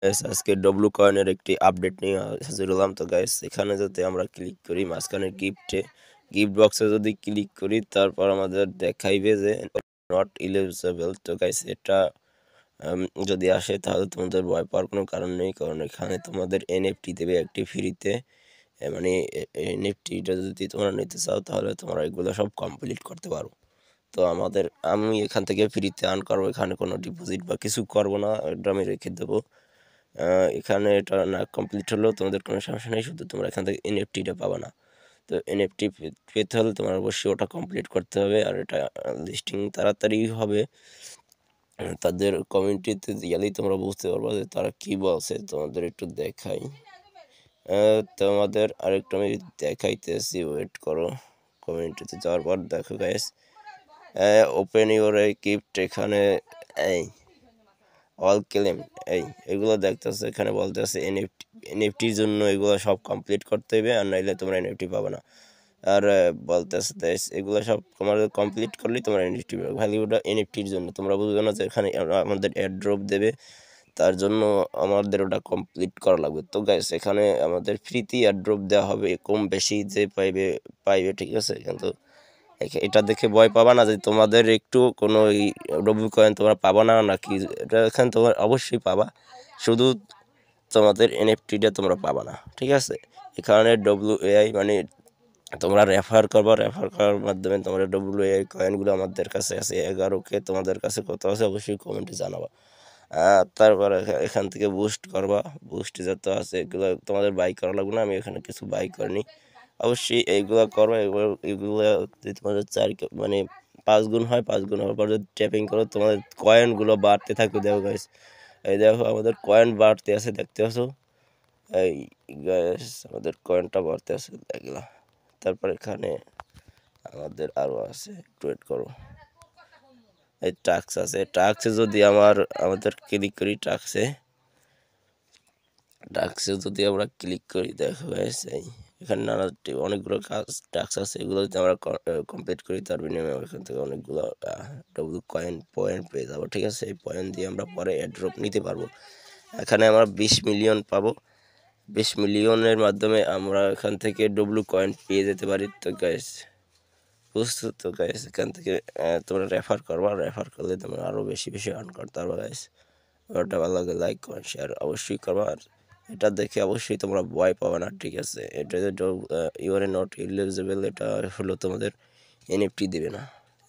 Guys আজকে W কয়েনের একটি আপডেট নিয়ে হাজির হলাম। তো গাইস এখানে যদি আমরা ক্লিক করি মাঝখানে গিফট বক্সে যদি ক্লিক করি তারপর আমাদের দেখাইবে যে নট ইলিজিবল। তো গাইস এটা যদি আসে তাহলে তোমাদের ভয় পাওয়ার কোনো কারণ নেই, কারণ এখানে তোমাদের এনএফটি দেবে একটি ফ্রিতে। মানে এনএফটিটা যদি তোমরা নিতে চাও তাহলে তোমরা এগুলো সব কমপ্লিট করতে পারো। তো আমি এখান থেকে ফ্রিতে আর্ন করবো, এখানে কোনো ডিপোজিট বা কিছু করবো না, এটা আমি রেখে দেবো। এখানে এটা না কমপ্লিট হলেও তোমাদের কোনো সমস্যা নেই, শুধু তোমরা এখান থেকে এনএফটিটা পাবা না। তো এনএফটি পেতে হলে তোমার অবশ্যই ওটা কমপ্লিট করতে হবে, আর এটা লিস্টিং তাড়াতাড়ি হবে। তাদের কমিউনিটিতে গেলেই তোমরা বুঝতে পারবে যে তারা কি বলছে। তোমাদের একটু দেখাই, তোমাদের আরেকটু আমি দেখাইতেছি, ওয়েট করো। কমিউনিটিতে যাওয়ার পর দেখো গাইস, ওপেন ইউর গিফট, এখানে এই অল ক্লেম এগুলো দেখতেছে, এখানে বলতেছে এনএফটির জন্য এগুলো সব কমপ্লিট করতে হবে, আর নাইলে তোমরা এনএফটি পাবে না। আর বলতেছে এগুলো সব তোমার কমপ্লিট করলেই তোমরা এনএফটি পাবে। ভ্যালিউটা এনএফটির জন্য, তোমরা বুঝবে না যে এখানে আমাদের এয়ারড্রপ দেবে, তার জন্য আমাদের ওটা কমপ্লিট করা লাগবে। তো গাইস এখানে আমাদের ফ্রিতে এয়ারড্রপ দেওয়া হবে, কম বেশি যে পাইবে ঠিক আছে। কিন্তু এটা দেখে ভয় পাবা না যে তোমাদের একটু কোনো ডব্লু কয়েন তোমরা পাবা না নাকি, এটা এখানে তোমরা অবশ্যই পাবা, শুধু তোমাদের এনএফটিটা তোমরা পাবা না ঠিক আছে। এখানে ডব্লিউএআই মানে তোমরা রেফার করবা, রেফার করার মাধ্যমে তোমরা ডব্লিউএআই কয়েনগুলো আমাদের কাছে আছে 11K, তোমাদের কাছে কত আছে অবশ্যই কমেন্টে জানাবা। তারপরে এখান থেকে বুস্ট করবা, বুস্ট যত আছে এগুলো তোমাদের বাই করা লাগবে না, আমি এখানে কিছু বাই করিনি। অবশ্যই এইগুলো করবা, এগুলো যদি তোমাদের মানে 5 গুণ হয়, 5 গুণ হওয়ার পর যদি ট্যাপিং করো তোমাদের কয়েনগুলো বাড়তে থাকবে। দেখো গাইস, এই দেখো আমাদের কয়েন বাড়তে আছে, দেখতে পাচ্ছ? এই গাইস আমাদের কয়েনটা বাড়তে আছে দেখলা। তারপর এখানে আমাদের আরও আছে, একটু ওয়েট করো। এই টাক্স আছে, টাক্সে যদি আমাদের ক্লিক করি, টাক্সে যদি আমরা ক্লিক করি দেখো গাইস, এখানে অনেকগুলো টাস্ক আছে, এগুলো যদি আমরা কমপ্লিট করি তার বিনিময়ে এখান থেকে অনেকগুলো ডব্লু পয়েন্ট পেয়ে যাবো ঠিক আছে। এই পয়েন্ট দিয়ে আমরা পরে এয়ারড্রপ নিতে পারবো। এখানে আমরা 20 মিলিয়ন পাবো, 20 মিলিয়নের মাধ্যমে আমরা এখান থেকে ডব্লু কয়েন পেয়ে যেতে পারি। তো গাইস বুঝছো তো গাইস, এখান থেকে তোমরা রেফার করবা, রেফার করলে তোমরা আরও বেশি বেশি আর্ন করতে পারবে গাইস। ওটা ভালো লাগে, লাইক কমেন্ট শেয়ার অবশ্যই করবা। আর এটা দেখে অবশ্যই তোমরা ভয় পাবে না ঠিক আছে। এটা যে ইউর নট ইলিজিবল, এটা হলো তোমাদের এনএফটি দেবে না,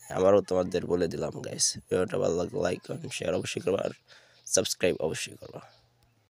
আমারও তোমাদের বলে দিলাম গাইস। ভিডিওটা ভালো লাগলে লাইক কমেন্ট শেয়ার অবশ্যই করবা, আর সাবস্ক্রাইব অবশ্যই করবা।